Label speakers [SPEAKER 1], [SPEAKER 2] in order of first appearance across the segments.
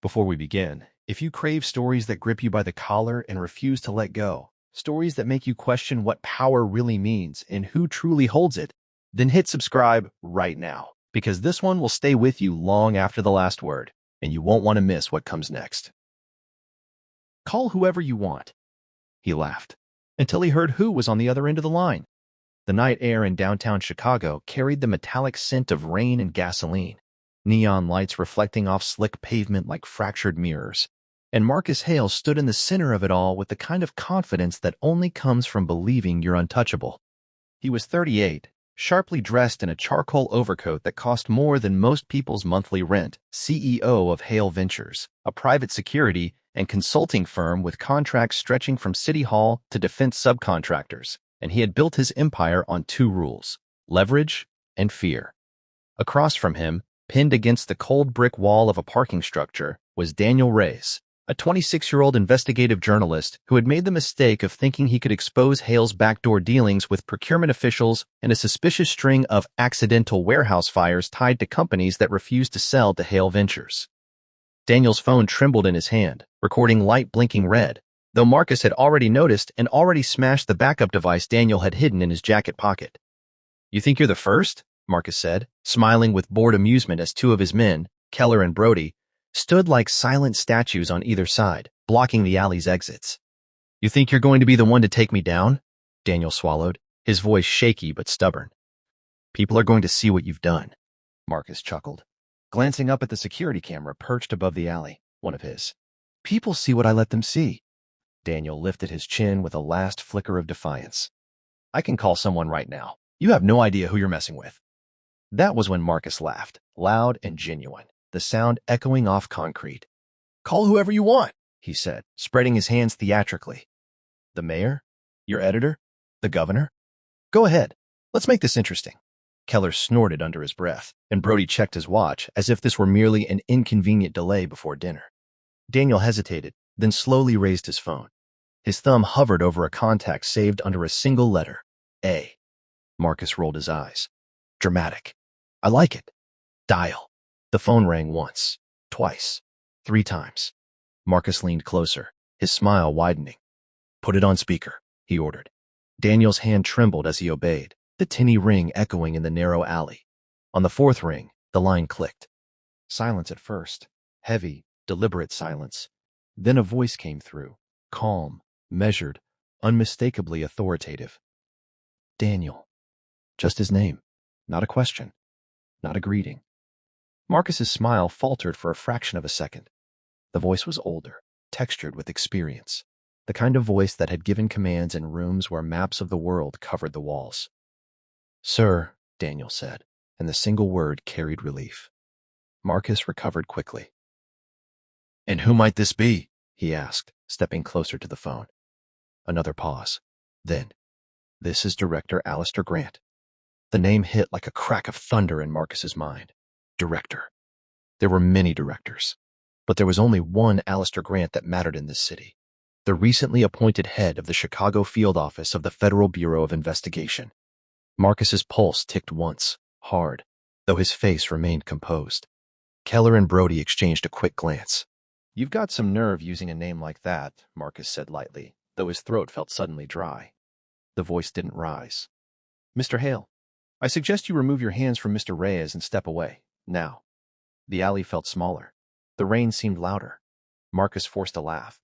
[SPEAKER 1] Before we begin, if you crave stories that grip you by the collar and refuse to let go, stories that make you question what power really means and who truly holds it, then hit subscribe right now, because this one will stay with you long after the last word, and you won't want to miss what comes next. Call whoever you want. He laughed, until he heard who was on the other end of the line. The night air in downtown Chicago carried the metallic scent of rain and gasoline, neon lights reflecting off slick pavement like fractured mirrors. And Marcus Hale stood in the center of it all with the kind of confidence that only comes from believing you're untouchable. He was 38, sharply dressed in a charcoal overcoat that cost more than most people's monthly rent, CEO of Hale Ventures, a private security and consulting firm with contracts stretching from City Hall to defense subcontractors, and he had built his empire on two rules: leverage and fear. Across from him, pinned against the cold brick wall of a parking structure, was Daniel Reyes, a 26-year-old investigative journalist who had made the mistake of thinking he could expose Hale's backdoor dealings with procurement officials and a suspicious string of accidental warehouse fires tied to companies that refused to sell to Hale Ventures. Daniel's phone trembled in his hand, recording light blinking red, though Marcus had already noticed and already smashed the backup device Daniel had hidden in his jacket pocket. "You think you're the first?" Marcus said, smiling with bored amusement as two of his men, Keller and Brody, stood like silent statues on either side, blocking the alley's exits. "You think you're going to be the one to take me down?" Daniel swallowed, his voice shaky but stubborn. "People are going to see what you've done," Marcus chuckled, glancing up at the security camera perched above the alley, one of his. "People see what I let them see." Daniel lifted his chin with a last flicker of defiance. "I can call someone right now. You have no idea who you're messing with." That was when Marcus laughed, loud and genuine, the sound echoing off concrete. "Call whoever you want," he said, spreading his hands theatrically. "The mayor? Your editor? The governor? Go ahead. Let's make this interesting." Keller snorted under his breath, and Brody checked his watch as if this were merely an inconvenient delay before dinner. Daniel hesitated, then slowly raised his phone. His thumb hovered over a contact saved under a single letter, A. Marcus rolled his eyes. "Dramatic. I like it. Dial." The phone rang once, twice, 3 times. Marcus leaned closer, his smile widening. "Put it on speaker," he ordered. Daniel's hand trembled as he obeyed, the tinny ring echoing in the narrow alley. On the 4th ring, the line clicked. Silence at first, heavy, deliberate silence. Then a voice came through, calm, measured, unmistakably authoritative. "Daniel." Just his name, not a question, not a greeting. Marcus's smile faltered for a fraction of a second. The voice was older, textured with experience, the kind of voice that had given commands in rooms where maps of the world covered the walls. "Sir," Daniel said, and the single word carried relief. Marcus recovered quickly. "And who might this be?" he asked, stepping closer to the phone. Another pause. Then, "This is Director Alistair Grant." The name hit like a crack of thunder in Marcus's mind. Director. There were many directors, but there was only one Alistair Grant that mattered in this city, the recently appointed head of the Chicago field office of the Federal Bureau of Investigation. Marcus's pulse ticked once, hard, though his face remained composed. Keller and Brody exchanged a quick glance. "You've got some nerve using a name like that," Marcus said lightly, though his throat felt suddenly dry. The voice didn't rise. "Mr. Hale, I suggest you remove your hands from Mr. Reyes and step away, now." The alley felt smaller. The rain seemed louder. Marcus forced a laugh.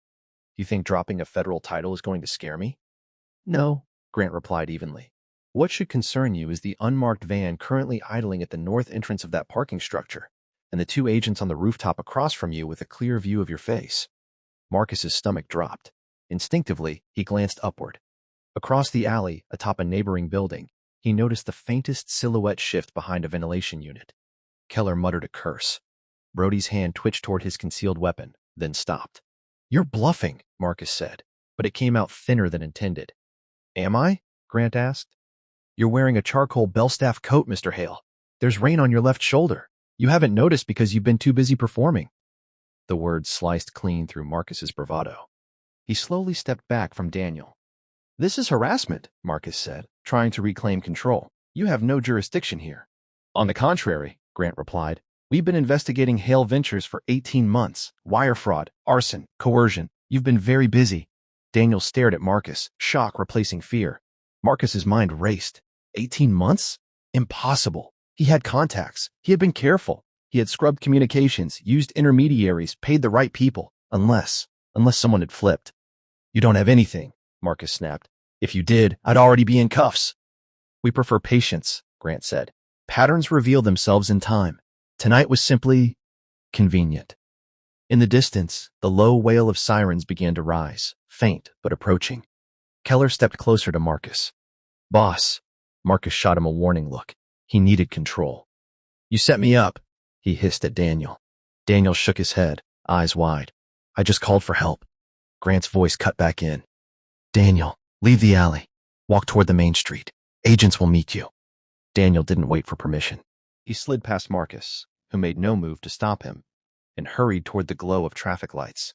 [SPEAKER 1] "You think dropping a federal title is going to scare me?" "No," Grant replied evenly. "What should concern you is the unmarked van currently idling at the north entrance of that parking structure, and the 2 agents on the rooftop across from you with a clear view of your face." Marcus's stomach dropped. Instinctively, he glanced upward. Across the alley, atop a neighboring building, he noticed the faintest silhouette shift behind a ventilation unit. Keller muttered a curse. Brody's hand twitched toward his concealed weapon, then stopped. "You're bluffing," Marcus said, but it came out thinner than intended. "Am I?" Grant asked. "You're wearing a charcoal Belstaff coat, Mr. Hale. There's rain on your left shoulder. You haven't noticed because you've been too busy performing." The words sliced clean through Marcus's bravado. He slowly stepped back from Daniel. "This is harassment," Marcus said, trying to reclaim control. "You have no jurisdiction here." "On the contrary," Grant replied, We've been investigating Hale Ventures for 18 months. Wire fraud, arson, coercion. You've been very busy. Daniel stared at Marcus, shock replacing fear. Marcus's mind raced. 18 months? Impossible. He had contacts. He had been careful. He had scrubbed communications, used intermediaries, paid the right people. Unless someone had flipped. You don't have anything, Marcus snapped. If you did, I'd already be in cuffs. We prefer patience, Grant said. Patterns reveal themselves in time. Tonight was simply convenient. In the distance, the low wail of sirens began to rise, faint but approaching. Keller stepped closer to Marcus. Boss, Marcus shot him a warning look. He needed control. You set me up, he hissed at Daniel. Daniel shook his head, eyes wide. I just called for help. Grant's voice cut back in. Daniel, leave the alley. Walk toward the main street. Agents will meet you. Daniel didn't wait for permission. He slid past Marcus, who made no move to stop him, and hurried toward the glow of traffic lights.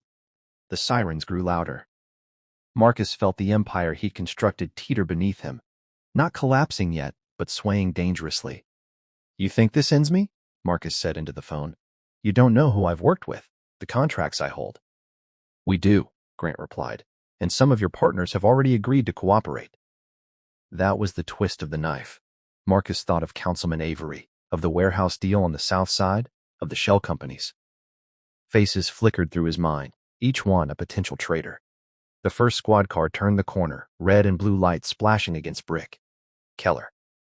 [SPEAKER 1] The sirens grew louder. Marcus felt the empire he'd constructed teeter beneath him, not collapsing yet, but swaying dangerously. You think this ends me? Marcus said into the phone. You don't know who I've worked with, the contracts I hold. We do, Grant replied, and some of your partners have already agreed to cooperate. That was the twist of the knife. Marcus thought of Councilman Avery, of the warehouse deal on the south side, of the shell companies. Faces flickered through his mind, each one a potential traitor. The first squad car turned the corner, red and blue lights splashing against brick. Keller.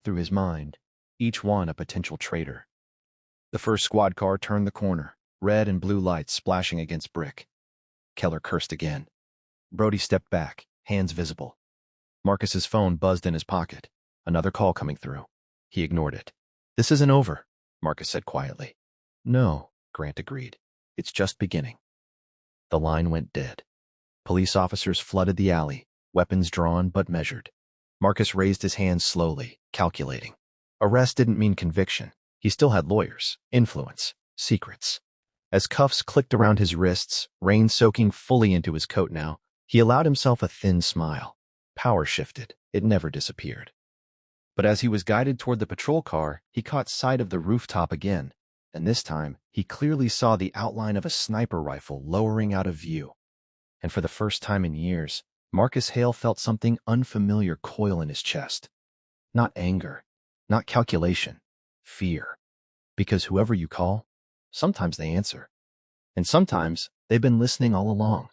[SPEAKER 1] Through his mind, each one a potential traitor. The first squad car turned the corner, red and blue lights splashing against brick. Keller cursed again. Brody stepped back, hands visible. Marcus's phone buzzed in his pocket. Another call coming through. He ignored it. This isn't over, Marcus said quietly. No, Grant agreed. It's just beginning. The line went dead. Police officers flooded the alley, weapons drawn but measured. Marcus raised his hands slowly, calculating. Arrest didn't mean conviction. He still had lawyers, influence, secrets. As cuffs clicked around his wrists, rain soaking fully into his coat now, he allowed himself a thin smile. Power shifted. It never disappeared. But as he was guided toward the patrol car, he caught sight of the rooftop again, and this time he clearly saw the outline of a sniper rifle lowering out of view. And for the first time in years, Marcus Hale felt something unfamiliar coil in his chest. Not anger, not calculation, fear. Because whoever you call, sometimes they answer. And sometimes they've been listening all along.